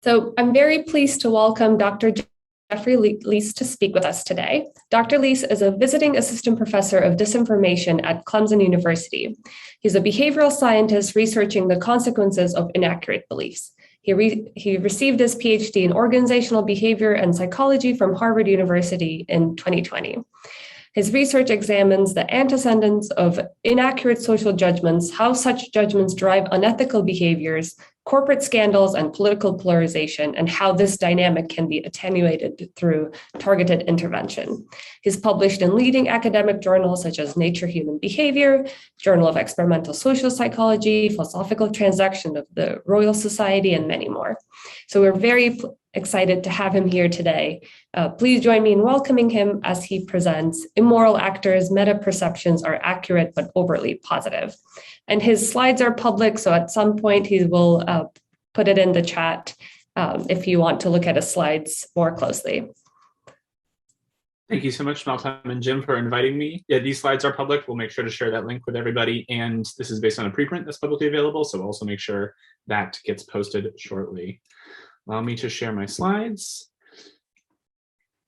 So I'm very pleased to welcome Dr. Jeffrey Leese to speak with us today. Dr. Leese is a visiting assistant professor of disinformation at Clemson University. He's a behavioral scientist researching the consequences of inaccurate beliefs. He received his PhD in organizational behavior and psychology from Harvard University in 2020. His research examines the antecedents of inaccurate social judgments, how such judgments drive unethical behaviors, corporate scandals, and political polarization, and how this dynamic can be attenuated through targeted intervention. He's published in leading academic journals such as Nature Human Behavior, Journal of Experimental Social Psychology, Philosophical Transaction of the Royal Society, and many more. So we're very excited to have him here today. Please join me in welcoming him as he presents Immoral Actors, Meta-Perceptions Are Accurate but Overly Positive. And his slides are public, so at some point he will put it in the chat if you want to look at his slides more closely. Thank you so much, Malcolm and Jim, for inviting me. Yeah, these slides are public. We'll make sure to share that link with everybody. And this is based on a preprint that's publicly available, so we'll also make sure that gets posted shortly. Allow me to share my slides.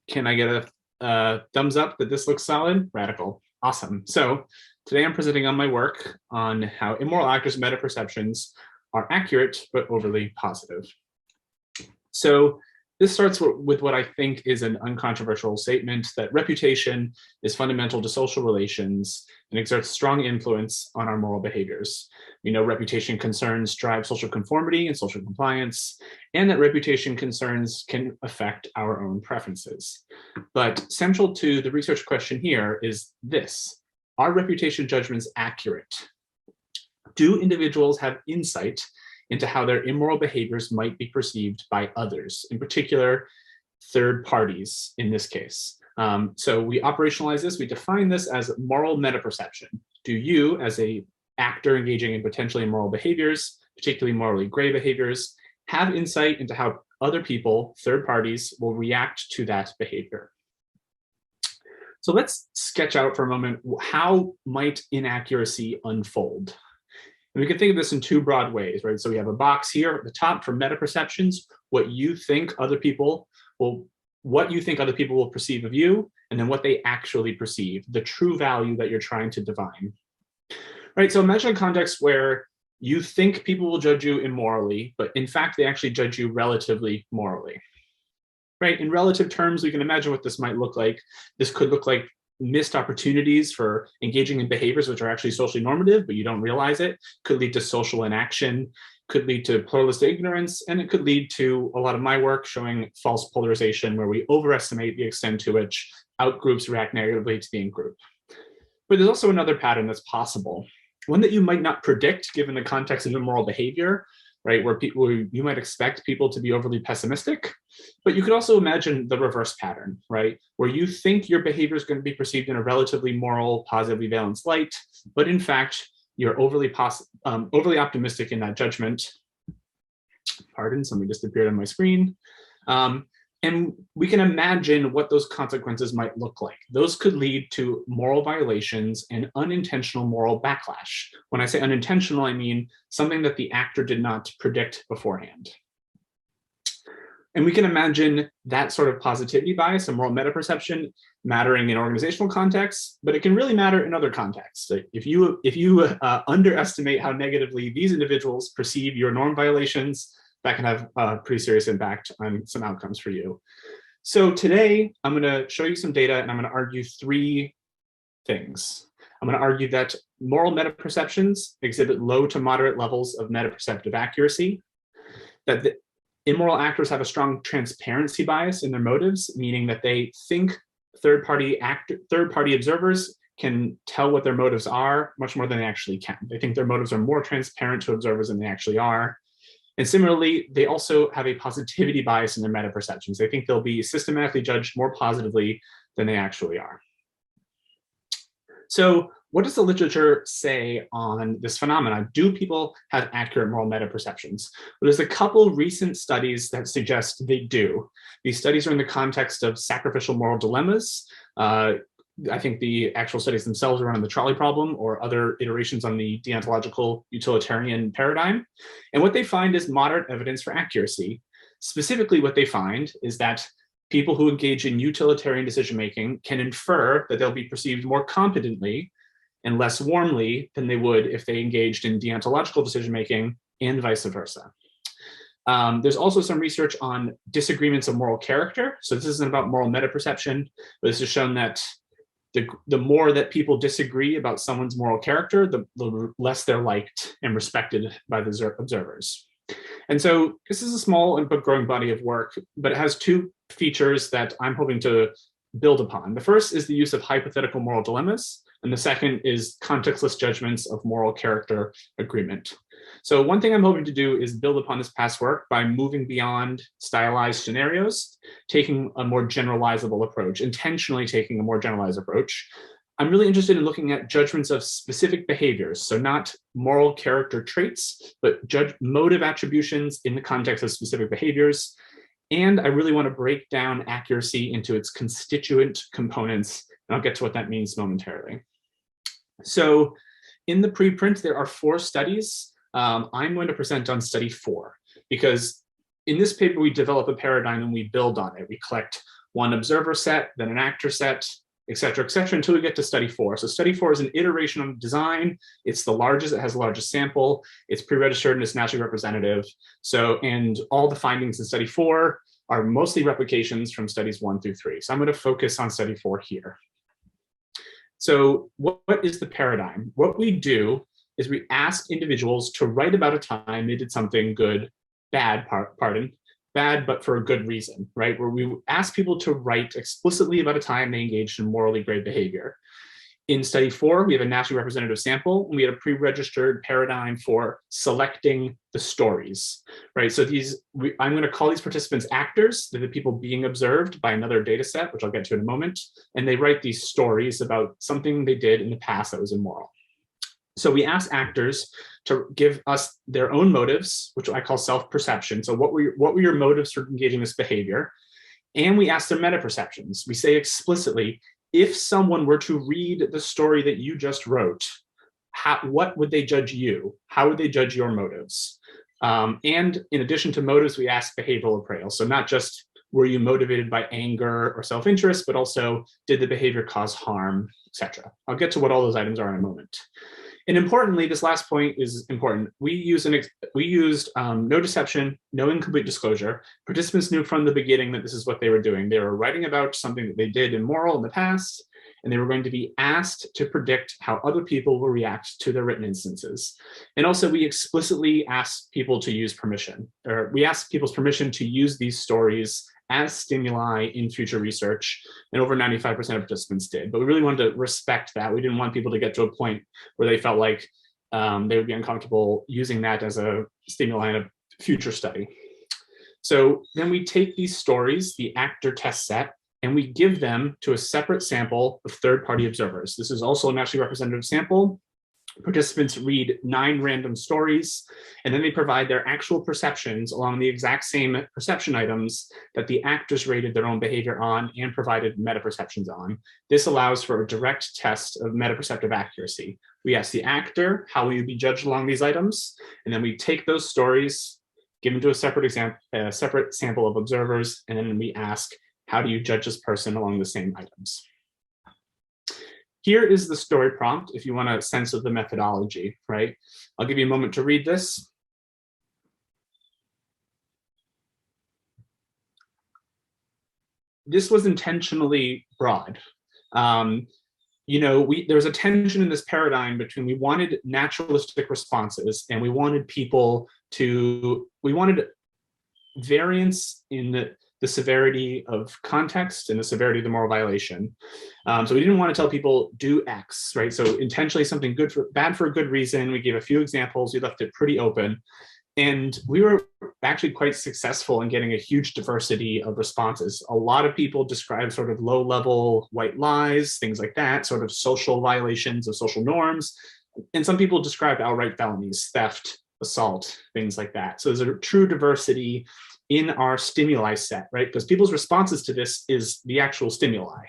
Can I get a thumbs up that this looks solid? Radical. Awesome. So today I'm presenting on my work on how immoral actors' meta-perceptions are accurate but overly positive. So this starts with what I think is an uncontroversial statement that reputation is fundamental to social relations and exerts strong influence on our moral behaviors. We know reputation concerns drive social conformity and social compliance, and that reputation concerns can affect our own preferences. But central to the research question here is this: are reputation judgments accurate? Do individuals have insight into how their immoral behaviors might be perceived by others, in particular, third parties in this case? So we operationalize this, we define this as moral meta-perception. Do you, as a actor engaging in potentially immoral behaviors, particularly morally gray behaviors, have insight into how other people, third parties, will react to that behavior? So let's sketch out for a moment, how might inaccuracy unfold? And we can think of this in two broad ways, right? So we have a box here at the top for meta-perceptions, what you think other people will perceive of you, and then what they actually perceive, the true value that you're trying to divine. Right, so imagine a context where you think people will judge you immorally, but in fact, they actually judge you relatively morally. Right, in relative terms, we can imagine what this might look like. This could look like missed opportunities for engaging in behaviors which are actually socially normative, but you don't realize it. Could lead to social inaction, could lead to pluralistic ignorance, and it could lead to a lot of my work showing false polarization, where we overestimate the extent to which outgroups react negatively to the in-group. But there's also another pattern that's possible, one that you might not predict given the context of immoral behavior, right, where you might expect people to be overly pessimistic, but you could also imagine the reverse pattern, right, where you think your behavior is going to be perceived in a relatively moral, positively balanced light, but in fact, you're overly optimistic in that judgment. Pardon, something just appeared on my screen. And we can imagine what those consequences might look like. Those could lead to moral violations and unintentional moral backlash. When I say unintentional, I mean something that the actor did not predict beforehand. And we can imagine that sort of positivity bias and moral meta-perception mattering in organizational contexts, but it can really matter in other contexts. If you underestimate how negatively these individuals perceive your norm violations, that can have a pretty serious impact on some outcomes for you. So today, I'm going to show you some data, and I'm going to argue three things. I'm going to argue that moral meta-perceptions exhibit low to moderate levels of meta-perceptive accuracy, that the immoral actors have a strong transparency bias in their motives, meaning that they think third-party observers can tell what their motives are much more than they actually can. They think their motives are more transparent to observers than they actually are. And similarly, they also have a positivity bias in their meta-perceptions. They think they'll be systematically judged more positively than they actually are. So what does the literature say on this phenomenon? Do people have accurate moral meta-perceptions? Well, there's a couple recent studies that suggest they do. These studies are in the context of sacrificial moral dilemmas. I think the actual studies themselves are on the trolley problem or other iterations on the deontological utilitarian paradigm. And what they find is moderate evidence for accuracy. Specifically, what they find is that people who engage in utilitarian decision-making can infer that they'll be perceived more competently and less warmly than they would if they engaged in deontological decision-making, and vice versa. There's also some research on disagreements of moral character. So this isn't about moral meta-perception, but this has shown that the more that people disagree about someone's moral character, the less they're liked and respected by the observers. And so this is a small but growing body of work, but it has two features that I'm hoping to build upon. The first is the use of hypothetical moral dilemmas, and the second is contextless judgments of moral character agreement. So one thing I'm hoping to do is build upon this past work by moving beyond stylized scenarios, taking a more generalizable approach, intentionally taking a more generalized approach. I'm really interested in looking at judgments of specific behaviors, so not moral character traits, but motive attributions in the context of specific behaviors. And I really want to break down accuracy into its constituent components, and I'll get to what that means momentarily. So in the preprint, there are 4 studies. I'm going to present on study 4, because in this paper, we develop a paradigm and we build on it. We collect one observer set, then an actor set, et cetera, until we get to study 4. So study 4 is an iteration on design. It's the largest, it has the largest sample. It's pre-registered and it's naturally representative. So, and all the findings in study 4 are mostly replications from studies 1 through 3. So I'm going to focus on study 4 here. So what is the paradigm? What we do is we ask individuals to write about a time they did something good, bad but for a good reason, right? Where we ask people to write explicitly about a time they engaged in morally grave behavior. In study 4, we have a nationally representative sample, and we had a pre-registered paradigm for selecting the stories, right? So I'm going to call these participants actors. They're the people being observed by another data set, which I'll get to in a moment. And they write these stories about something they did in the past that was immoral. So we ask actors to give us their own motives, which I call self-perception. So what were your motives for engaging this behavior? And we ask their meta-perceptions. We say explicitly, if someone were to read the story that you just wrote, what would they judge you? How would they judge your motives? And in addition to motives, we ask behavioral appraisal. So not just were you motivated by anger or self-interest, but also did the behavior cause harm, etc. I'll get to what all those items are in a moment. And importantly, this last point is important. We used no deception, no incomplete disclosure. Participants knew from the beginning that this is what they were doing. They were writing about something that they did immoral in the past, and they were going to be asked to predict how other people will react to their written instances. And also, we explicitly asked people to use permission, or we asked people's permission to use these stories as stimuli in future research, and over 95% of participants did. But we really wanted to respect that. We didn't want people to get to a point where they felt like they would be uncomfortable using that as a stimuli in a future study. So then we take these stories, the actor test set, and we give them to a separate sample of third-party observers. This is also a nationally representative sample. Participants read 9 random stories, and then they provide their actual perceptions along the exact same perception items that the actors rated their own behavior on and provided meta-perceptions on. This allows for a direct test of meta-perceptive accuracy. We ask the actor, how will you be judged along these items? And then we take those stories, give them to a separate sample of observers, and then we ask, how do you judge this person along the same items? Here is the story prompt if you want a sense of the methodology, right? I'll give you a moment to read this. This was intentionally broad. There was a tension in this paradigm between we wanted naturalistic responses and we wanted variance in the severity of context and the severity of the moral violation. So we didn't want to tell people do X, right? So intentionally something bad for a good reason. We gave a few examples. We left it pretty open. And we were actually quite successful in getting a huge diversity of responses. A lot of people described sort of low-level white lies, things like that, sort of social violations of social norms. And some people described outright felonies, theft, assault, things like that. So there's a true diversity in our stimuli set, right? Because people's responses to this is the actual stimuli.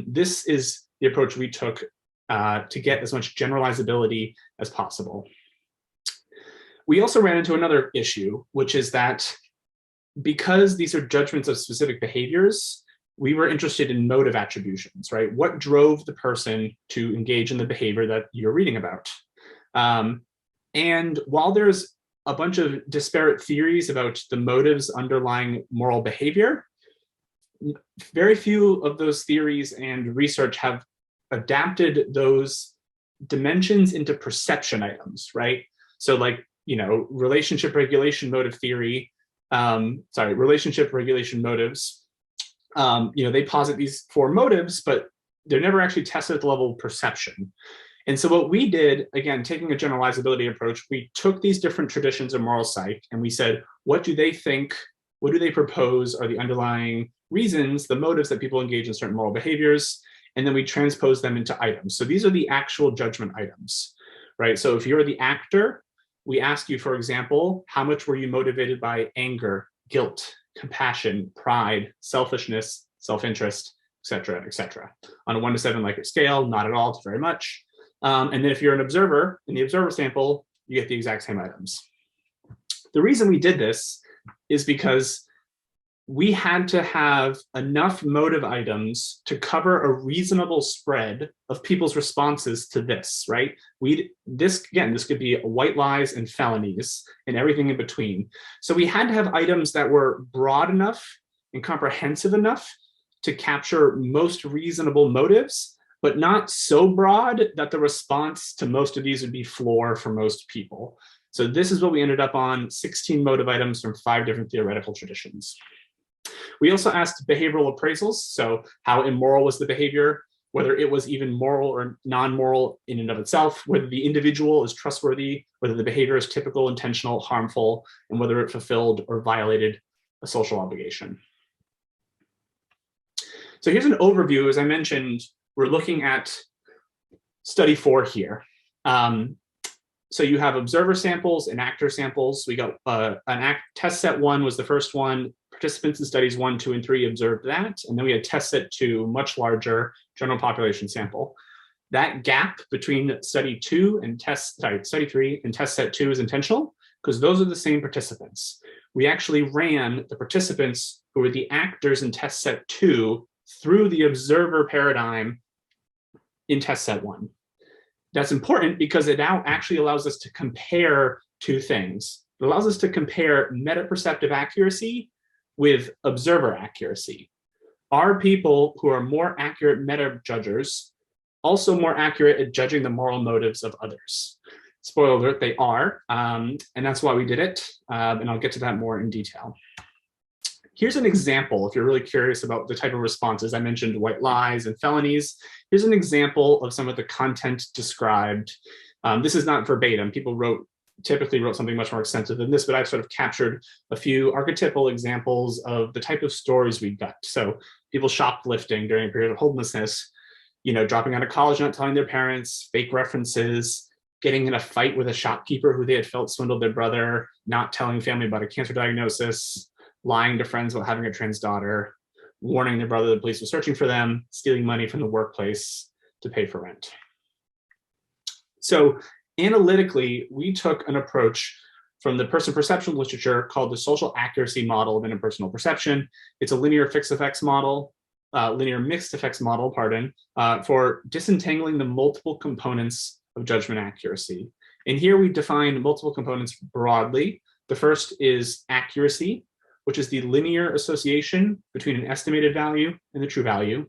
This is the approach we took to get as much generalizability as possible. We also ran into another issue, which is that because these are judgments of specific behaviors, we were interested in motive attributions, right? What drove the person to engage in the behavior that you're reading about? And while there's a bunch of disparate theories about the motives underlying moral behavior, very few of those theories and research have adapted those dimensions into perception items, right? So like, relationship regulation motive theory, relationship regulation motives, they posit these four motives, but they're never actually tested at the level of perception. And so what we did, again, taking a generalizability approach, we took these different traditions of moral psych and we said, what do they think, what do they propose are the underlying reasons, the motives that people engage in certain moral behaviors, and then we transpose them into items. So these are the actual judgment items, right? So if you're the actor, we ask you, for example, how much were you motivated by anger, guilt, compassion, pride, selfishness, self-interest, et cetera. On a 1 to 7 Likert scale, not at all to very much. And then if you're an observer, in the observer sample, you get the exact same items. The reason we did this is because we had to have enough motive items to cover a reasonable spread of people's responses to this, right? This could be white lies and felonies and everything in between. So we had to have items that were broad enough and comprehensive enough to capture most reasonable motives, but not so broad that the response to most of these would be floor for most people. So this is what we ended up on, 16 motive items from 5 different theoretical traditions. We also asked behavioral appraisals, so how immoral was the behavior, whether it was even moral or non-moral in and of itself, whether the individual is trustworthy, whether the behavior is typical, intentional, harmful, and whether it fulfilled or violated a social obligation. So here's an overview. As I mentioned, we're looking at study 4 here. So you have observer samples and actor samples. We got test set 1 was the first one. Participants in studies 1, 2, and 3 observed that. And then we had test set 2, much larger general population sample. That gap between study 3 and test set 2 is intentional because those are the same participants. We actually ran the participants who were the actors in test set 2 through the observer paradigm in test set 1. That's important because it now actually allows us to compare two things. It allows us to compare meta-perceptive accuracy with observer accuracy. Are people who are more accurate meta-judgers also more accurate at judging the moral motives of others? Spoiler alert, they are, and that's why we did it, and I'll get to that more in detail. Here's an example, if you're really curious about the type of responses. I mentioned white lies and felonies. Here's an example of some of the content described. This is not verbatim. People typically wrote something much more extensive than this, but I've sort of captured a few archetypal examples of the type of stories we got. So people shoplifting during a period of homelessness, dropping out of college, not telling their parents, fake references, getting in a fight with a shopkeeper who they had felt swindled their brother, not telling family about a cancer diagnosis, lying to friends about having a trans daughter, warning their brother the police were searching for them, stealing money from the workplace to pay for rent. So analytically, we took an approach from the person perception literature called the social accuracy model of interpersonal perception. It's a linear mixed effects model, for disentangling the multiple components of judgment accuracy. And here we define multiple components broadly. The first is accuracy, which is the linear association between an estimated value and the true value.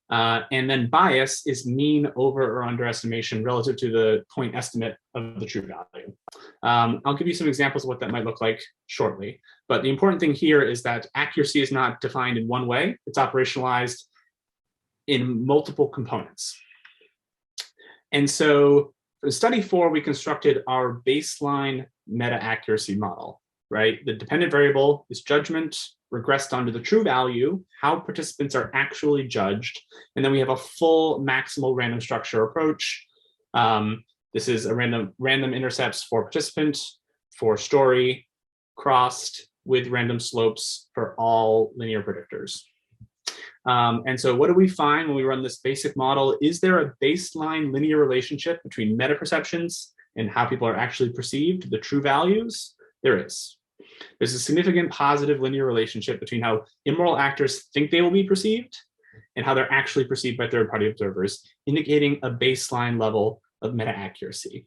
And then bias is mean over or underestimation relative to the point estimate of the true value. I'll give you some examples of what that might look like shortly. But the important thing here is that accuracy is not defined in one way. It's operationalized in multiple components. And so for study 4, we constructed our baseline meta-accuracy model, right? The dependent variable is judgment regressed onto the true value, how participants are actually judged. And then we have a full maximal random structure approach. This is a random intercepts for participant, for story, crossed with random slopes for all linear predictors. And so what do we find when we run this basic model? Is there a baseline linear relationship between meta perceptions and how people are actually perceived, the true values? There is. There's a significant positive linear relationship between how immoral actors think they will be perceived and how they're actually perceived by third-party observers, indicating a baseline level of meta-accuracy.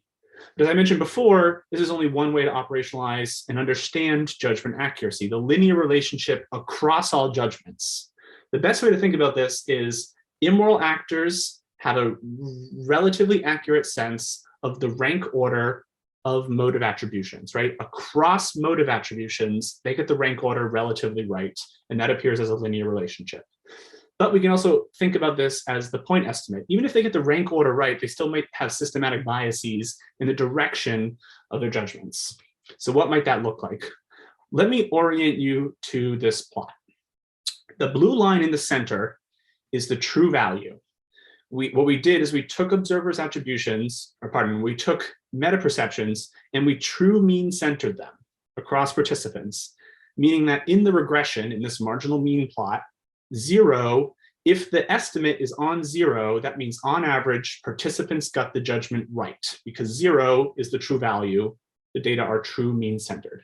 But as I mentioned before, this is only one way to operationalize and understand judgment accuracy, the linear relationship across all judgments. The best way to think about this is immoral actors have a relatively accurate sense of the rank order of motive attributions, right? Across motive attributions, they get the rank order relatively right, and that appears as a linear relationship. But we can also think about this as the point estimate. Even if they get the rank order right, they still might have systematic biases in the direction of their judgments. So what might that look like? Let me orient you to this plot. The blue line in the center is the true value. What we did is we took observers' attributions, we took meta-perceptions, and we true mean centered them across participants, meaning that in the regression, in this marginal mean plot, 0, if the estimate is on 0, that means on average, participants got the judgment right, because 0 is the true value. The data are true mean centered.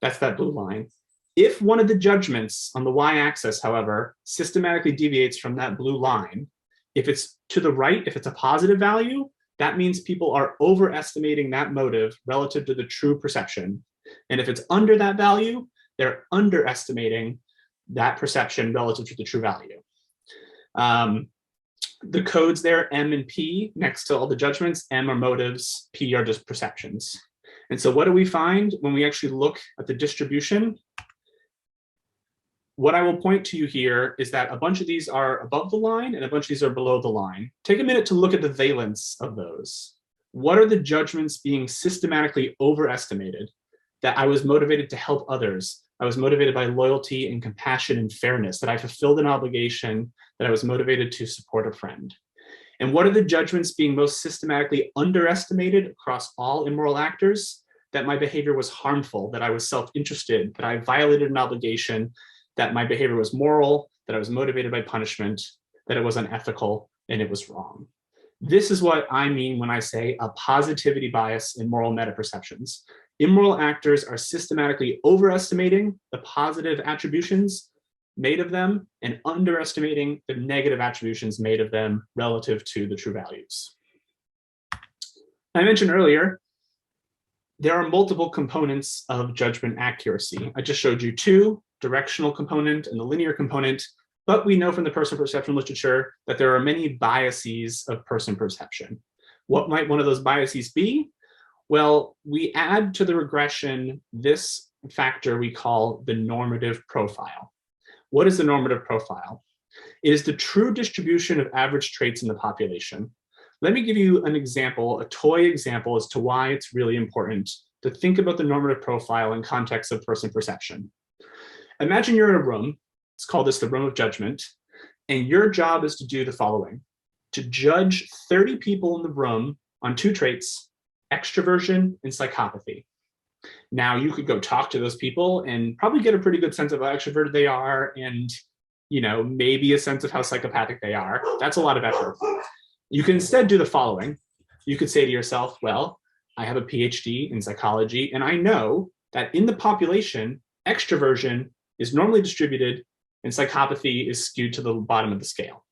That's that blue line. If one of the judgments on the y-axis, however, systematically deviates from that blue line, if it's to the right, if it's a positive value, that means people are overestimating that motive relative to the true perception. And if it's under that value, they're underestimating that perception relative to the true value. The codes there, M and P, next to all the judgments, M are motives, P are just perceptions. And so what do we find when we actually look at the distribution? What I will point to you here is that a bunch of these are above the line and a bunch of these are below the line. Take a minute to look at the valence of those. What are the judgments being systematically overestimated? That I was motivated to help others. I was motivated by loyalty and compassion and fairness, that I fulfilled an obligation, that I was motivated to support a friend. And what are the judgments being most systematically underestimated across all immoral actors? That my behavior was harmful, that I was self-interested, that I violated an obligation, that my behavior was moral, that I was motivated by punishment, that it was unethical, and it was wrong. This is what I mean when I say a positivity bias in moral meta-perceptions. Immoral actors are systematically overestimating the positive attributions made of them and underestimating the negative attributions made of them relative to the true values. I mentioned earlier, there are multiple components of judgment accuracy. I just showed you 2, directional component and the linear component, but we know from the person perception literature that there are many biases of person perception. What might one of those biases be? Well, we add to the regression this factor we call the normative profile. What is the normative profile? It is the true distribution of average traits in the population. Let me give you an example, a toy example as to why it's really important to think about the normative profile in context of person perception. Imagine you're in a room, let's call this the room of judgment, and your job is to do the following: to judge 30 people in the room on 2 traits, extroversion and psychopathy. Now you could go talk to those people and probably get a pretty good sense of how extroverted they are and, you know, maybe a sense of how psychopathic they are. That's a lot of effort. You can instead do the following. You could say to yourself, well, I have a PhD in psychology, and I know that in the population, extroversion is normally distributed and psychopathy is skewed to the bottom of the scale.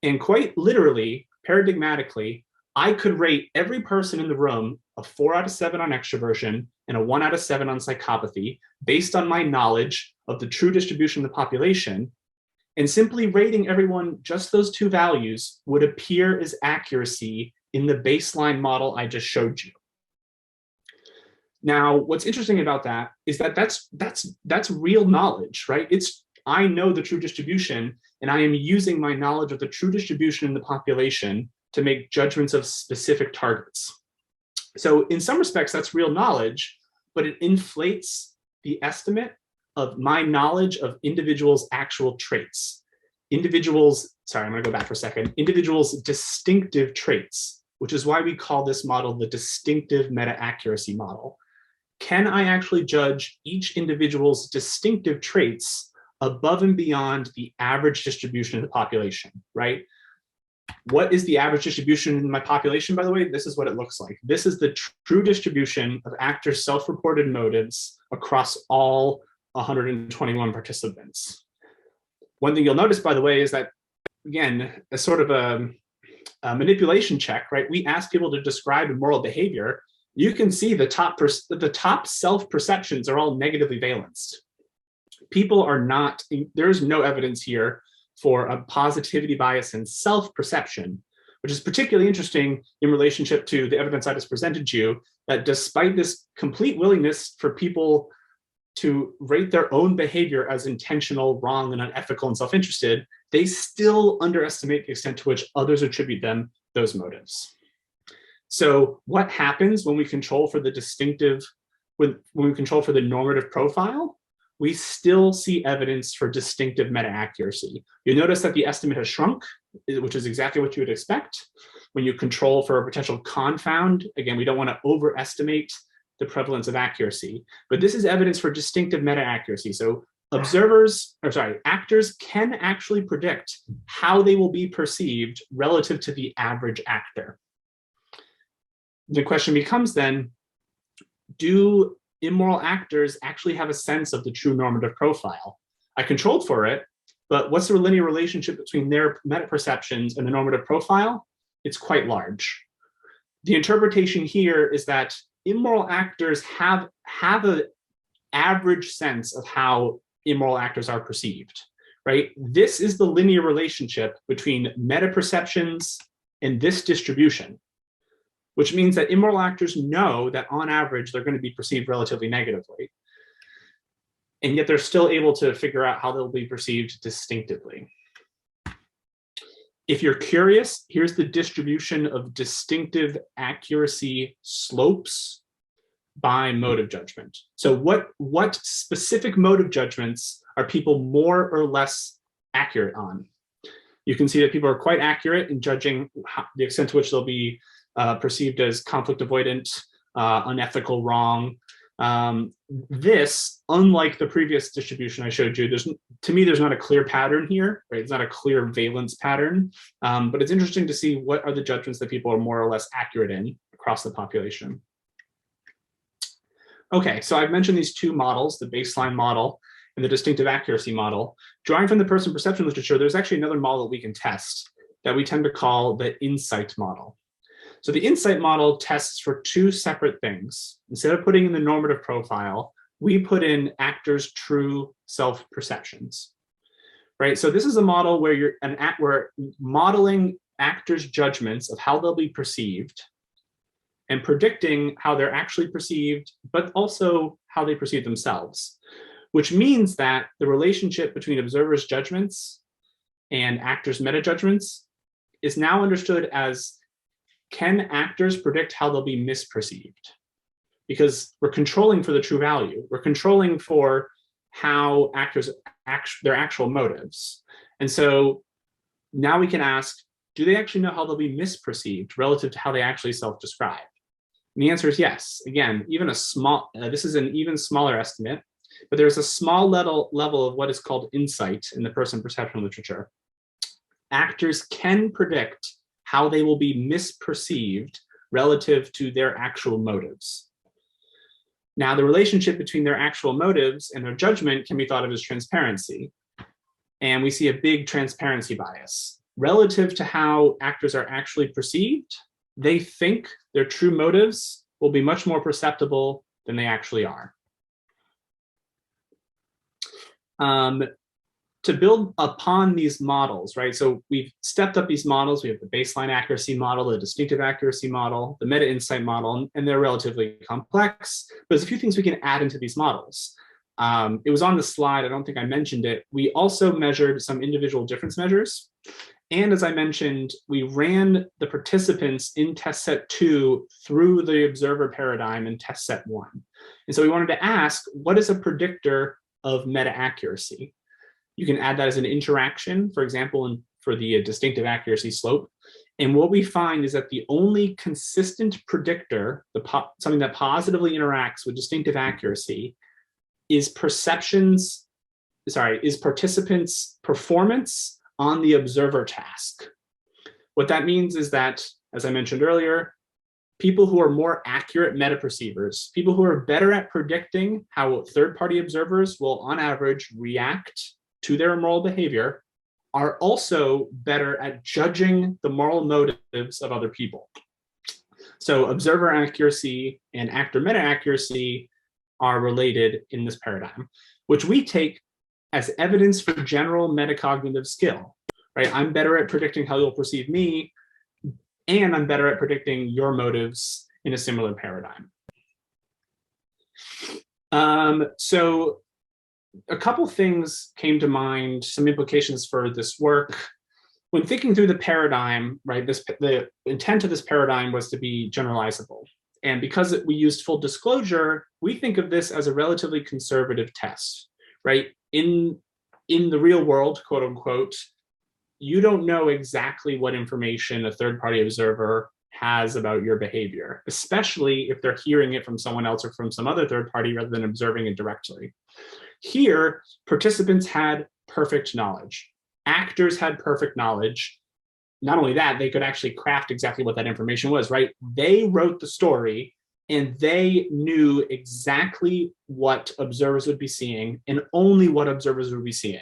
And quite literally, paradigmatically, I could rate every person in the room a 4 out of 7 on extroversion and a 1 out of 7 on psychopathy based on my knowledge of the true distribution of the population. And simply rating everyone just those 2 values would appear as accuracy in the baseline model I just showed you. Now, what's interesting about that is that that's real knowledge, right? I know the true distribution, and I am using my knowledge of the true distribution in the population to make judgments of specific targets. So in some respects, that's real knowledge, but it inflates the estimate of my knowledge of individuals' actual traits. Sorry, I'm gonna go back for a second. Individuals' distinctive traits, which is why we call this model the distinctive meta-accuracy model. Can I actually judge each individual's distinctive traits above and beyond the average distribution of the population, right? What is the average distribution in my population, by the way? This is what it looks like. This is the true distribution of actors' self-reported motives across all 121 participants. One thing you'll notice, by the way, is that, again, a sort of a manipulation check, right? We ask people to describe immoral behavior. You can see the top self-perceptions are all negatively valenced. People are not, there's no evidence here for a positivity bias in self-perception, which is particularly interesting in relationship to the evidence I just presented you, that despite this complete willingness for people to rate their own behavior as intentional, wrong, and unethical and self-interested, they still underestimate the extent to which others attribute them those motives. So what happens when we control for the distinctive, when we control for the normative profile? We still see evidence for distinctive meta-accuracy. You notice that the estimate has shrunk, which is exactly what you would expect. When you control for a potential confound, again, we don't want to overestimate the prevalence of accuracy, but this is evidence for distinctive meta-accuracy. So actors can actually predict how they will be perceived relative to the average actor. The question becomes then, do immoral actors actually have a sense of the true normative profile? I controlled for it, but what's the linear relationship between their meta-perceptions and the normative profile? It's quite large. The interpretation here is that immoral actors have an average sense of how immoral actors are perceived, right? This is the linear relationship between meta-perceptions and this distribution, which means that immoral actors know that on average, they're going to be perceived relatively negatively. And yet they're still able to figure out how they'll be perceived distinctively. If you're curious, here's the distribution of distinctive accuracy slopes by motive judgment. So what specific motive judgments are people more or less accurate on? You can see that people are quite accurate in judging the extent to which they'll be perceived as conflict avoidant, unethical, wrong. This, unlike the previous distribution I showed you, to me, there's not a clear pattern here, right? It's not a clear valence pattern, but it's interesting to see what are the judgments that people are more or less accurate in across the population. Okay, so I've mentioned these two models, the baseline model and the distinctive accuracy model. Drawing from the person perception literature, there's actually another model that we can test that we tend to call the insight model. So the insight model tests for two separate things. Instead of putting in the normative profile, we put in actors' true self-perceptions, right? So this is a model where we're modeling actors' judgments of how they'll be perceived and predicting how they're actually perceived, but also how they perceive themselves, which means that the relationship between observers' judgments and actors' meta-judgments is now understood as, can actors predict how they'll be misperceived? Because we're controlling for the true value. We're controlling for how actors their actual motives. And so now we can ask, do they actually know how they'll be misperceived relative to how they actually self-describe? And the answer is yes. Again, even this is an even smaller estimate, but there's a small level of what is called insight in the person perception literature. Actors can predict how they will be misperceived relative to their actual motives. Now, the relationship between their actual motives and their judgment can be thought of as transparency. And we see a big transparency bias. Relative to how actors are actually perceived, they think their true motives will be much more perceptible than they actually are. To build upon these models, right? So we've stepped up these models. We have the baseline accuracy model, the distinctive accuracy model, the meta insight model, and they're relatively complex. But there's a few things we can add into these models. It was on the slide. I don't think I mentioned it. We also measured some individual difference measures. And as I mentioned, we ran the participants in test set 2 through the observer paradigm in test set 1. And so we wanted to ask, what is a predictor of meta accuracy? You can add that as an interaction, for example, for the distinctive accuracy slope. And what we find is that the only consistent predictor, something that positively interacts with distinctive accuracy, is participants' performance on the observer task. What that means is that, as I mentioned earlier, people who are more accurate meta-perceivers, people who are better at predicting how third-party observers will, on average, react to their immoral behavior, are also better at judging the moral motives of other people. So observer accuracy and actor meta-accuracy are related in this paradigm, which we take as evidence for general metacognitive skill, right? I'm better at predicting how you'll perceive me, and I'm better at predicting your motives in a similar paradigm. So a couple things came to mind, some implications for this work. When thinking through the paradigm, right, the intent of this paradigm was to be generalizable. And because we used full disclosure, we think of this as a relatively conservative test, right? In the real world, quote unquote, you don't know exactly what information a third-party observer has about your behavior, especially if they're hearing it from someone else or from some other third party rather than observing it directly. Here, participants had perfect knowledge. Actors had perfect knowledge. Not only that, they could actually craft exactly what that information was, right? They wrote the story and they knew exactly what observers would be seeing and only what observers would be seeing,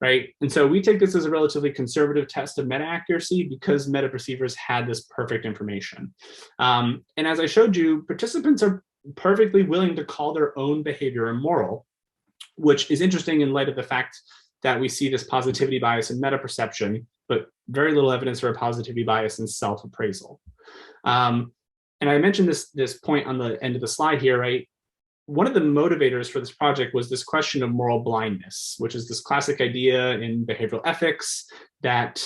right? And so we take this as a relatively conservative test of meta-accuracy because meta-perceivers had this perfect information. And as I showed you, participants are perfectly willing to call their own behavior immoral, which is interesting in light of the fact that we see this positivity bias in meta-perception, but very little evidence for a positivity bias in self-appraisal. And I mentioned this point on the end of the slide here, right? One of the motivators for this project was this question of moral blindness, which is this classic idea in behavioral ethics that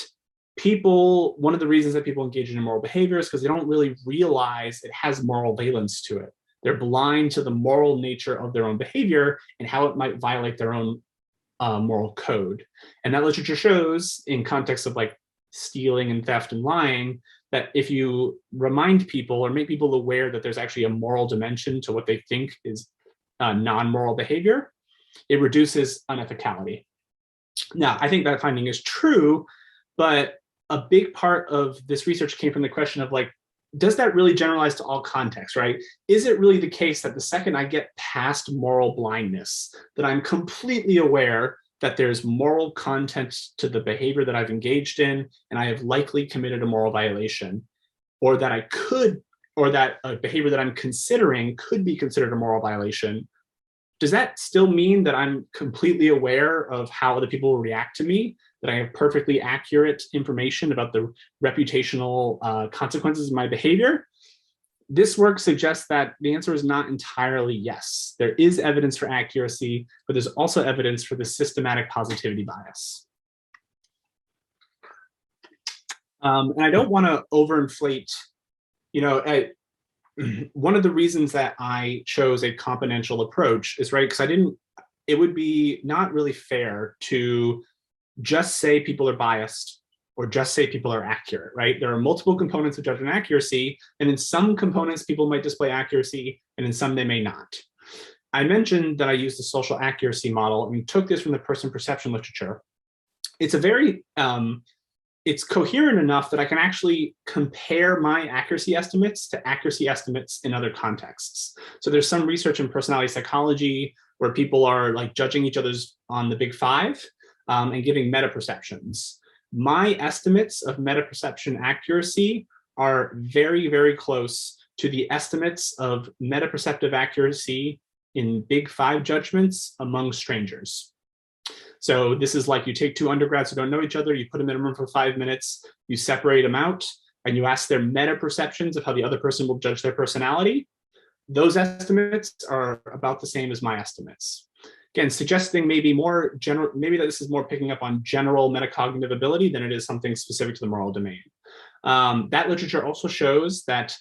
one of the reasons that people engage in immoral behavior is because they don't really realize it has moral valence to it. They're blind to the moral nature of their own behavior and how it might violate their own moral code. And that literature shows, in context of like stealing and theft and lying, that if you remind people or make people aware that there's actually a moral dimension to what they think is non-moral behavior, it reduces unethicality. Now, I think that finding is true, but a big part of this research came from the question of like, does that really generalize to all contexts, right? Is it really the case that the second I get past moral blindness, that I'm completely aware that there's moral content to the behavior that I've engaged in, and I have likely committed a moral violation, or that a behavior that I'm considering could be considered a moral violation? Does that still mean that I'm completely aware of how other people will react to me, that I have perfectly accurate information about the reputational consequences of my behavior? This work suggests that the answer is not entirely yes. There is evidence for accuracy, but there's also evidence for the systematic positivity bias. And I don't want to overinflate, one of the reasons that I chose a componential approach is, right, because it would be not really fair to just say people are biased or just say people are accurate, right? There are multiple components of judgment accuracy, and in some components, people might display accuracy, and in some they may not. I mentioned that I used the social accuracy model and took this from the person perception literature. It's it's coherent enough that I can actually compare my accuracy estimates to accuracy estimates in other contexts. So there's some research in personality psychology where people are like judging each other's on the big five and giving meta perceptions. My estimates of meta perception accuracy are very, very close to the estimates of meta perceptive accuracy in big five judgments among strangers. So this is like you take two undergrads who don't know each other, you put them in a room for 5 minutes, you separate them out, and you ask their meta perceptions of how the other person will judge their personality. Those estimates are about the same as my estimates. Again, suggesting maybe that this is more picking up on general metacognitive ability than it is something specific to the moral domain. That literature also shows that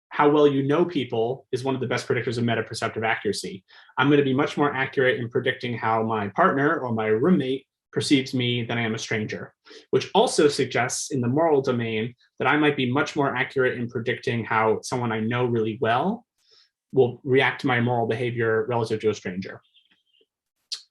how well you know people is one of the best predictors of meta-perceptive accuracy. I'm going to be much more accurate in predicting how my partner or my roommate perceives me than I am a stranger, which also suggests in the moral domain that I might be much more accurate in predicting how someone I know really well will react to my moral behavior relative to a stranger.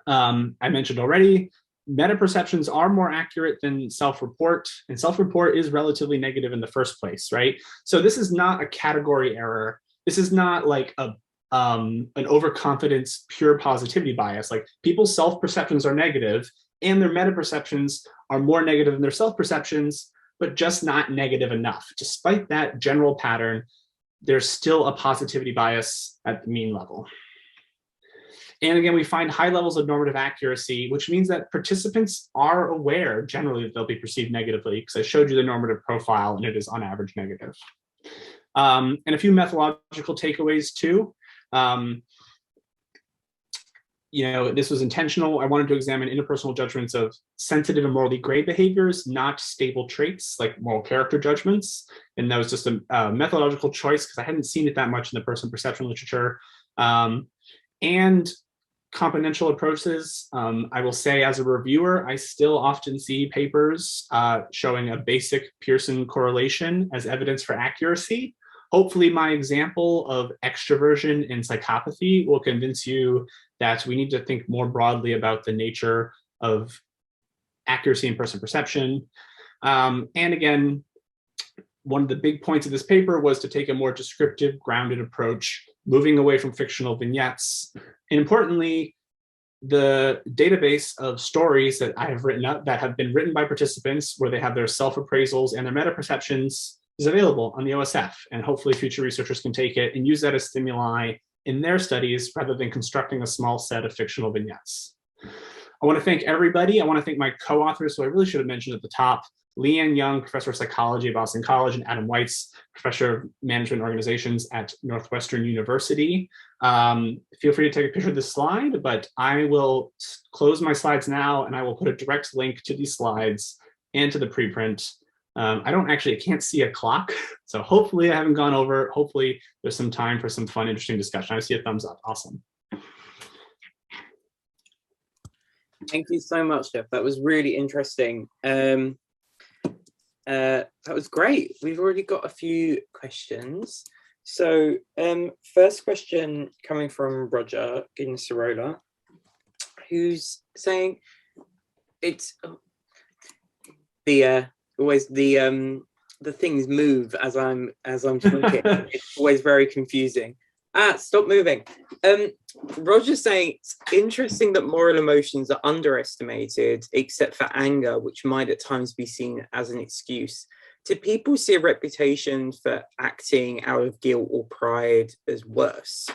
I mentioned already meta-perceptions are more accurate than self-report, and self-report is relatively negative in the first place, right? So this is not a category error. This is not like an overconfidence, pure positivity bias. Like people's self-perceptions are negative and their meta-perceptions are more negative than their self-perceptions, but just not negative enough. Despite that general pattern, there's still a positivity bias at the mean level. And again, we find high levels of normative accuracy, which means that participants are aware generally that they'll be perceived negatively, because I showed you the normative profile and it is on average negative. And a few methodological takeaways too. This was intentional. I wanted to examine interpersonal judgments of sensitive and morally gray behaviors, not stable traits like moral character judgments. And that was just a methodological choice because I hadn't seen it that much in the person perception literature. And componential approaches. I will say as a reviewer, I still often see papers showing a basic Pearson correlation as evidence for accuracy. Hopefully my example of extroversion and psychopathy will convince you that we need to think more broadly about the nature of accuracy in person perception. And again, one of the big points of this paper was to take a more descriptive, grounded approach, moving away from fictional vignettes. And importantly, the database of stories that I have written up that have been written by participants where they have their self-appraisals and their meta-perceptions is available on the OSF. And hopefully future researchers can take it and use that as stimuli in their studies rather than constructing a small set of fictional vignettes. I want to thank everybody. I want to thank my co-authors, who I really should have mentioned at the top, Leanne Young, professor of psychology at Boston College, and Adam Weitz, professor of management organizations at Northwestern University. Feel free to take a picture of this slide, but I will close my slides now and I will put a direct link to these slides and to the preprint. I can't see a clock, so hopefully I haven't gone over. Hopefully there's some time for some fun, interesting discussion. I see a thumbs up. Awesome. Thank you so much, Jeff. That was really interesting. That was great. We've already got a few questions. So first question coming from Roger Ginsarola, who's saying it's the things move as I'm talking. It's always very confusing. Stop moving. Roger's saying it's interesting that moral emotions are underestimated, except for anger, which might at times be seen as an excuse. Do people see a reputation for acting out of guilt or pride as worse?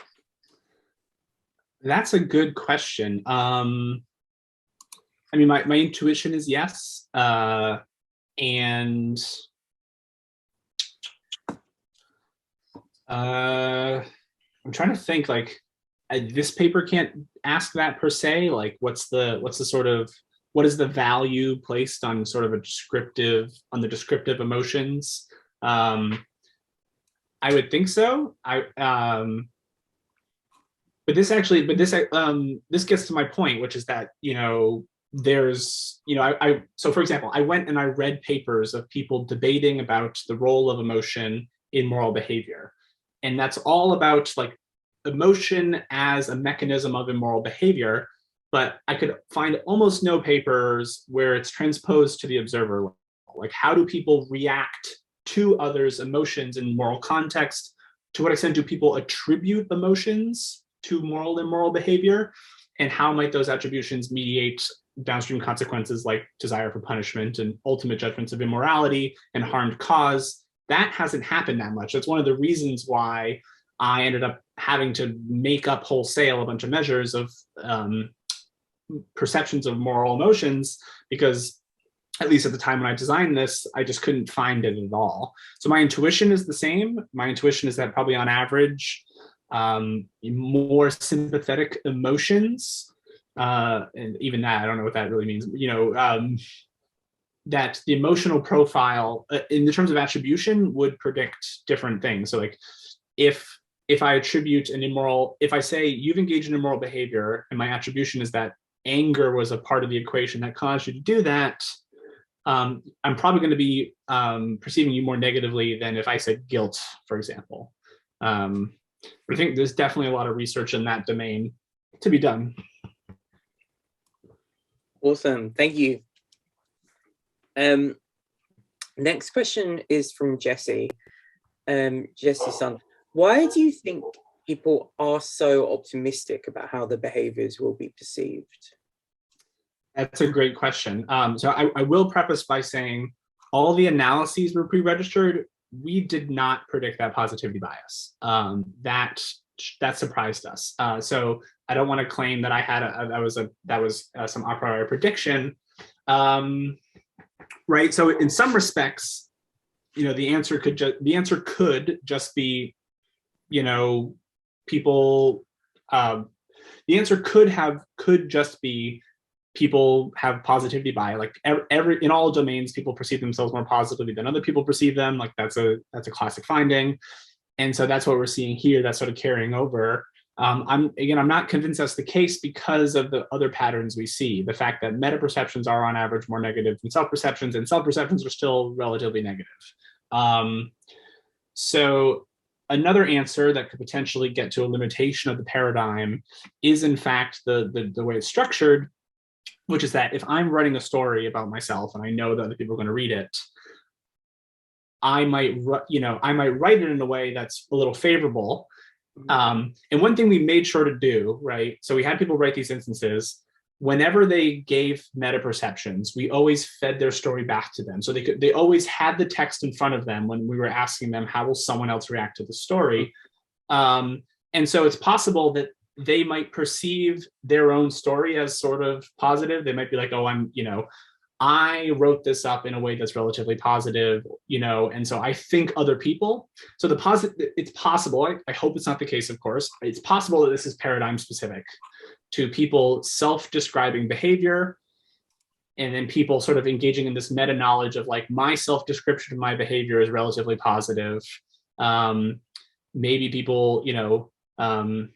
That's a good question. I mean, my intuition is yes. And I'm trying to think, like, this paper can't ask that per se. Like, what is the value placed on sort of on the descriptive emotions? I would think so. But this gets to my point, which is that, so for example, I went and I read papers of people debating about the role of emotion in moral behavior. And that's all about like emotion as a mechanism of immoral behavior. But I could find almost no papers where it's transposed to the observer level. Like, how do people react to others' emotions in moral context? To what extent do people attribute emotions to moral and immoral behavior? And how might those attributions mediate downstream consequences like desire for punishment and ultimate judgments of immorality and harmed cause? That hasn't happened that much. That's one of the reasons why I ended up having to make up wholesale a bunch of measures of perceptions of moral emotions, because at least at the time when I designed this, I just couldn't find it at all. So my intuition is the same. My intuition is that probably on average, more sympathetic emotions, and even that, I don't know what that really means, that the emotional profile in the terms of attribution would predict different things. So like if I attribute if I say you've engaged in immoral behavior and my attribution is that anger was a part of the equation that caused you to do that, I'm probably going to be perceiving you more negatively than if I said guilt, for example. But I think there's definitely a lot of research in that domain to be done. Awesome, thank you. Next question is from Jesse. Jesse's son, why do you think people are so optimistic about how the behaviors will be perceived? That's a great question. So I will preface by saying all the analyses were pre-registered. We did not predict that positivity bias. That surprised us. So I don't want to claim that I had that was some a priori prediction, right? So in some respects, the answer could just be, people. The answer could just be people have positivity bias. Like in all domains, people perceive themselves more positively than other people perceive them. Like that's a classic finding. And so that's what we're seeing here. That's sort of carrying over. I'm not convinced that's the case because of the other patterns we see. The fact that meta perceptions are on average more negative than self perceptions, and self perceptions are still relatively negative. So another answer that could potentially get to a limitation of the paradigm is, in fact, the way it's structured, which is that if I'm writing a story about myself and I know that other people are going to read it, I might write it in a way that's a little favorable. And one thing we made sure to do, right? So we had people write these instances. Whenever they gave meta perceptions, we always fed their story back to them. So they always had the text in front of them when we were asking them, how will someone else react to the story? And so it's possible that they might perceive their own story as sort of positive. They might be like, oh, I wrote this up in a way that's relatively positive, and so I think other people. So it's possible, I hope it's not the case, of course, it's possible that this is paradigm specific to people self-describing behavior, and then people sort of engaging in this meta knowledge of like, my self-description of my behavior is relatively positive. Maybe people, one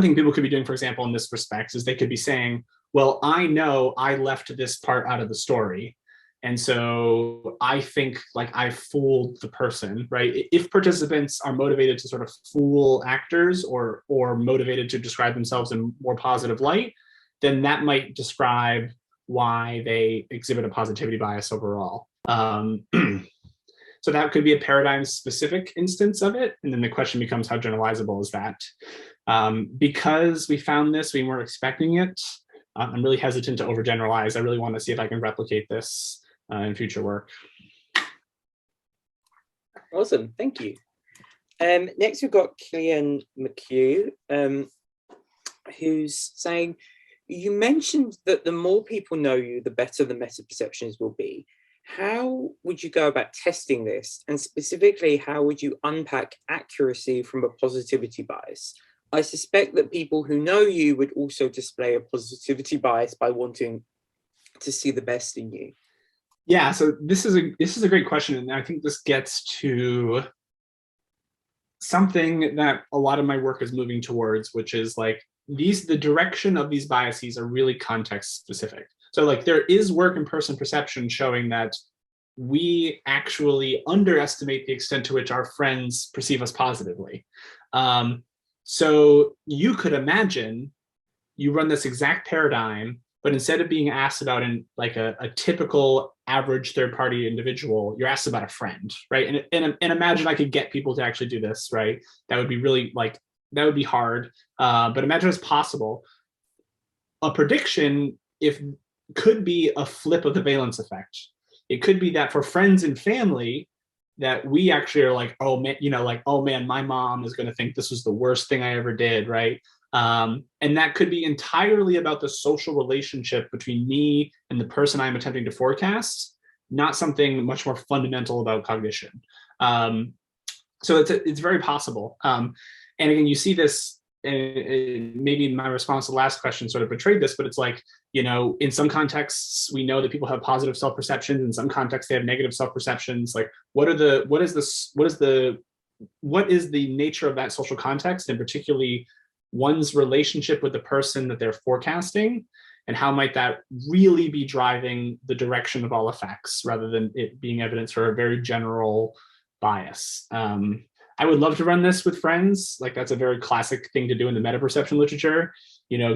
thing people could be doing, for example, in this respect, is they could be saying, well, I know I left this part out of the story, and so I think like I fooled the person, right? If participants are motivated to sort of fool actors or motivated to describe themselves in more positive light, then that might describe why they exhibit a positivity bias overall. So that could be a paradigm specific instance of it. And then the question becomes, how generalizable is that? Because we found this, we weren't expecting it. I'm really hesitant to overgeneralize. I really want to see if I can replicate this in future work. Awesome, thank you. Next, we've got Killian McHugh, who's saying, you mentioned that the more people know you, the better the meta perceptions will be. How would you go about testing this? And specifically, how would you unpack accuracy from a positivity bias? I suspect that people who know you would also display a positivity bias by wanting to see the best in you. Yeah, so this is a great question, and I think this gets to something that a lot of my work is moving towards, which is like the direction of these biases are really context specific. So like there is work in person perception showing that we actually underestimate the extent to which our friends perceive us positively. So you could imagine you run this exact paradigm, but instead of being asked about in like a typical average third-party individual, you're asked about a friend, right? And imagine I could get people to actually do this, right? That would be really that would be hard, but imagine it's possible. A prediction could be a flip of the valence effect. It could be that for friends and family, that we actually are like, oh man, oh man, my mom is going to think this was the worst thing I ever did, right? And that could be entirely about the social relationship between me and the person I'm attempting to forecast, not something much more fundamental about cognition. So it's very possible. And again, you see this, maybe my response to the last question sort of betrayed this, but it's like, in some contexts, we know that people have positive self-perceptions. In some contexts, they have negative self-perceptions. Like, what is the nature of that social context, and particularly one's relationship with the person that they're forecasting, and how might that really be driving the direction of all effects rather than it being evidence for a very general bias. I would love to run this with friends. Like that's a very classic thing to do in the meta perception literature.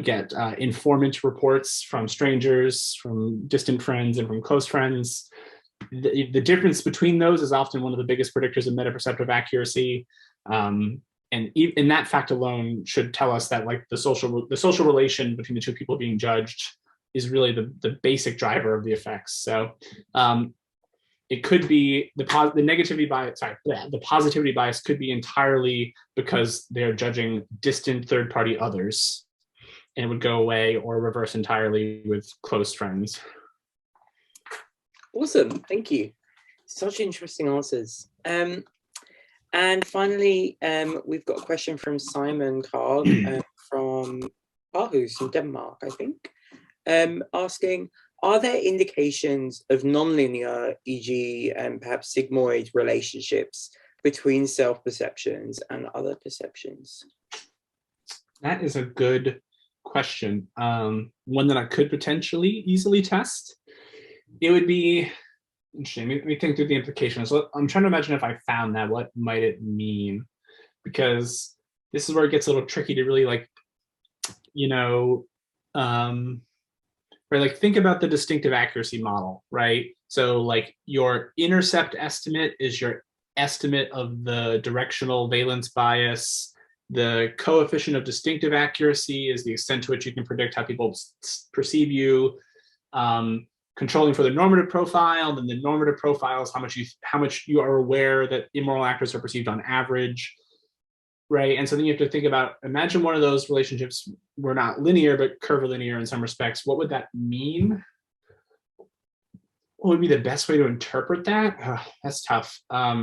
get informant reports from strangers, from distant friends, and from close friends. The difference between those is often one of the biggest predictors of metaperceptive accuracy. And in that fact alone should tell us that like the social relation between the two people being judged is really the basic driver of the effects. So it could be the negativity bias, the positivity bias could be entirely because they're judging distant third-party others, and it would go away or reverse entirely with close friends. Awesome, thank you. Such interesting answers. And finally, we've got a question from Simon Karg from Aarhus in Denmark, I think, asking, are there indications of nonlinear, e.g. Perhaps sigmoid relationships between self-perceptions and other perceptions? That is a good question. One that I could potentially easily test. It would be interesting. Let me think through the implications. So I'm trying to imagine if I found that, what might it mean? Because this is where it gets a little tricky to really right, like think about the distinctive accuracy model, right? So like your intercept estimate is your estimate of the directional valence bias. The coefficient of distinctive accuracy is the extent to which you can predict how people perceive you. Controlling for the normative profile, then the normative profile is how much you are aware that immoral actors are perceived on average, right? And so then you have to think about, imagine one of those relationships were not linear, but curvilinear in some respects. What would that mean? What would be the best way to interpret that? That's tough. I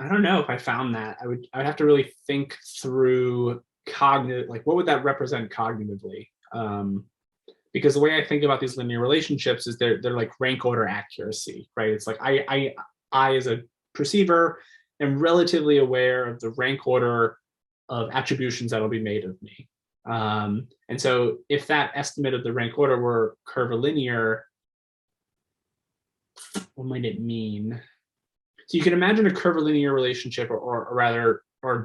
don't know if I found that. I would have to really think through cognitive, like what would that represent cognitively? Because the way I think about these linear relationships is they're like rank order accuracy, right? It's like I as a perceiver am relatively aware of the rank order of attributions that'll be made of me. And so if that estimate of the rank order were curvilinear, what might it mean? So you can imagine a curvilinear relationship or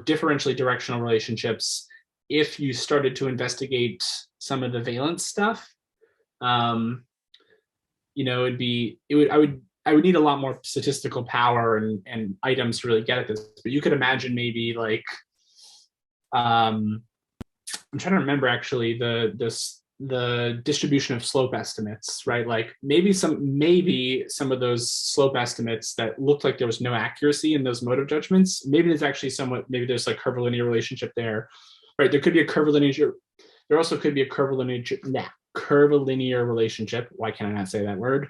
differentially directional relationships if you started to investigate some of the valence stuff. I would need a lot more statistical power and items to really get at this. But you could imagine maybe like, I'm trying to remember actually the distribution of slope estimates, right? Like maybe some of those slope estimates that looked like there was no accuracy in those motive judgments. Maybe there's actually maybe there's like curvilinear relationship there, right? There could be a curvilinear. There also could be a curvilinear relationship. Why can I not say that word?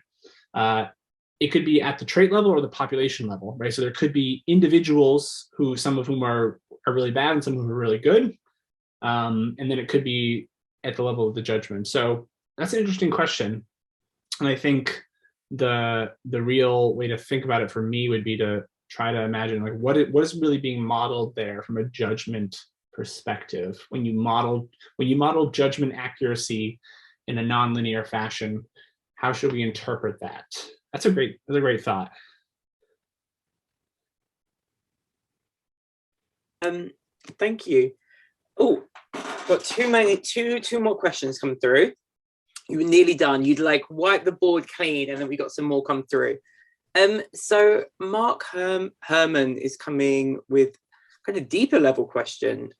It could be at the trait level or the population level, right? So there could be individuals some of whom are really bad and some of whom are really good. And then it could be at the level of the judgment. So that's an interesting question. And I think the real way to think about it for me would be to try to imagine like what is really being modeled there from a judgment perspective. When you model judgment accuracy in a nonlinear fashion, how should we interpret that? That's a great thought. Thank you. Oh, got two more questions come through. You were nearly done. You'd like wipe the board clean, and then we got some more come through. So Mark Herman is coming with kind of deeper level question,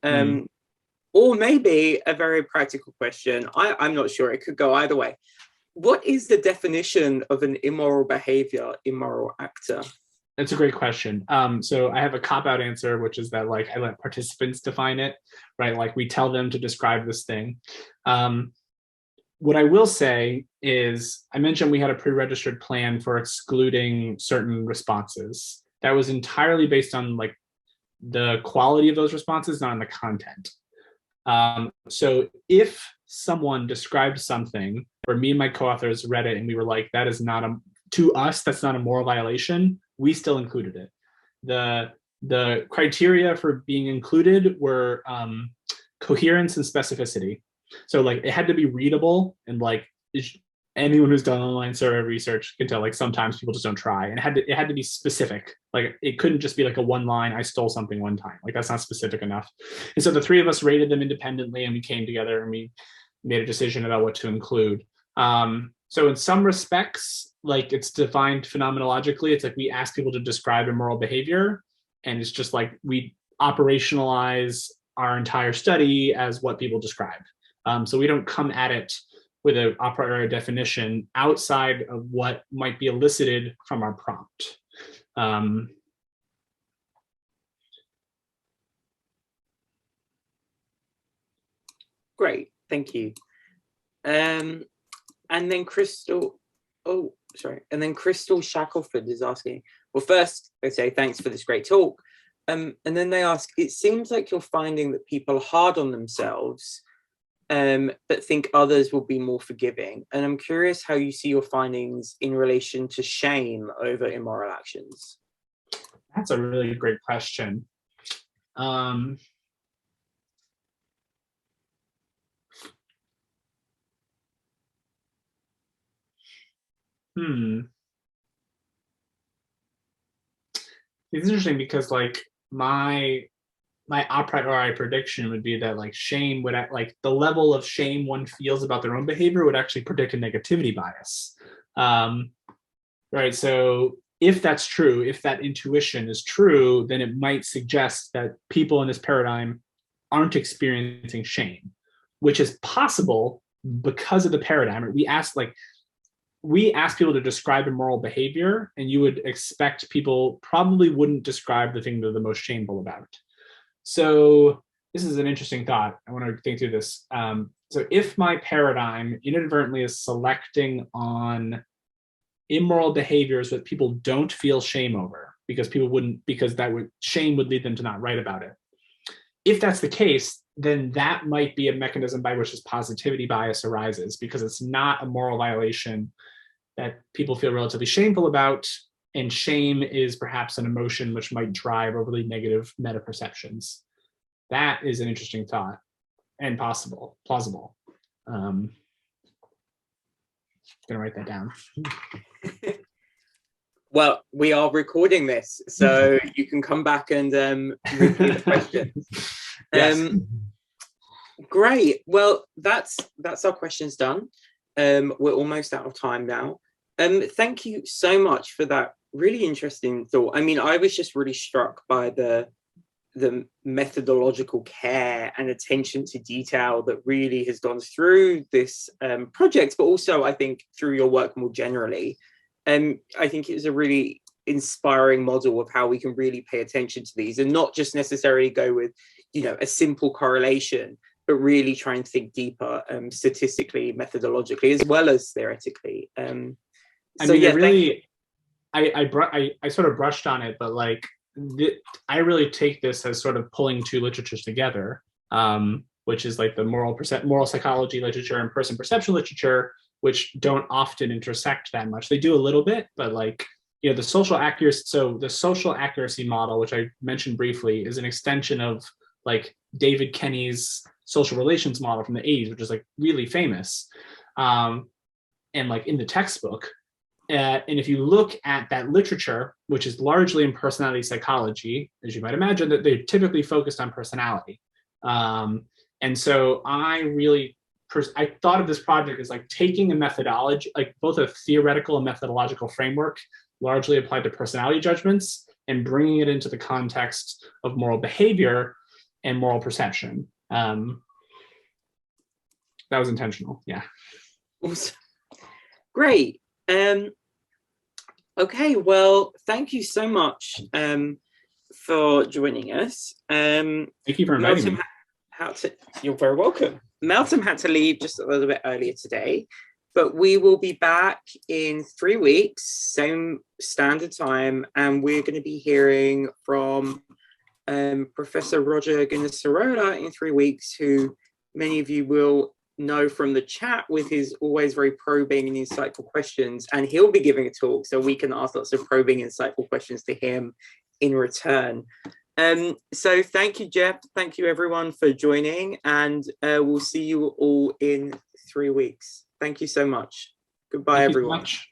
or maybe a very practical question. I'm not sure. It could go either way. What is the definition of an immoral behavior, immoral actor? That's a great question. So I have a cop-out answer, which is that like I let participants define it, right? Like we tell them to describe this thing. What I will say is I mentioned we had a pre-registered plan for excluding certain responses. That was entirely based on like the quality of those responses, not on the content. So if someone described something where me and my co-authors read it and we were like, that is not to us, that's not a moral violation, we still included it. The criteria for being included were coherence and specificity. So like it had to be readable and like anyone who's done online survey research can tell, like, sometimes people just don't try, and it had to be specific. Like, it couldn't just be like a one line, I stole something one time. Like, that's not specific enough. And so the three of us rated them independently, and we came together and we made a decision about what to include. So in some respects, like, it's defined phenomenologically. It's like we ask people to describe immoral behavior, and it's just like we operationalize our entire study as what people describe. So we don't come at it with a priori definition outside of what might be elicited from our prompt. Great, thank you. And then Crystal, and then Crystal Shackelford is asking, well, first they say thanks for this great talk. And then they ask, it seems like you're finding that people are hard on themselves, but think others will be more forgiving. And I'm curious how you see your findings in relation to shame over immoral actions. That's a really great question. It's interesting because, like, my a priori prediction would be that, like, shame would, like, the level of shame one feels about their own behavior would actually predict a negativity bias. Right. So if that's true, if that intuition is true, then it might suggest that people in this paradigm aren't experiencing shame, which is possible because of the paradigm. We ask people to describe immoral behavior, and you would expect people probably wouldn't describe the thing they're the most shameful about. So this is an interesting thought. I want to think through this. So if my paradigm inadvertently is selecting on immoral behaviors that people don't feel shame over, because shame would lead them to not write about it. If that's the case, then that might be a mechanism by which this positivity bias arises, because it's not a moral violation that people feel relatively shameful about, and shame is perhaps an emotion which might drive overly negative meta perceptions. That is an interesting thought and plausible. Gonna write that down. Well, we are recording this, so you can come back and review the questions. Yes. Great. Well, that's our questions done. We're almost out of time now. Thank you so much for that really interesting thought. I mean, I was just really struck by the methodological care and attention to detail that really has gone through this project, but also I think through your work more generally. I think it was a really inspiring model of how we can really pay attention to these and not just necessarily go with, a simple correlation, but really try and think deeper, statistically, methodologically, as well as theoretically. I sort of brushed on it, but like, I really take this as sort of pulling two literatures together, which is like the moral psychology literature and person perception literature, which don't often intersect that much. They do a little bit, but like, the social accuracy. So the social accuracy model, which I mentioned briefly, is an extension of like David Kenny's social relations model from the 80s, which is like really famous, and like in the textbook. And if you look at that literature, which is largely in personality psychology, as you might imagine, that they're typically focused on personality. And so I thought of this project as like taking a methodology, like both a theoretical and methodological framework, largely applied to personality judgments, and bringing it into the context of moral behavior and moral perception. That was intentional. Yeah. Awesome. Great. Okay, well, thank you so much for joining us. Thank you for inviting me. You're very welcome. Meltem had to leave just a little bit earlier today, but we will be back in 3 weeks, same standard time, and we're going to be hearing from Professor Roger Guinness-Sorolla in 3 weeks, who many of you will know from the chat with his always very probing and insightful questions, and he'll be giving a talk so we can ask lots of probing, insightful questions to him in return. So thank you, Jeff. Thank you, everyone, for joining, and we'll see you all in 3 weeks. Thank you so much. Goodbye, Thank you so everyone. much.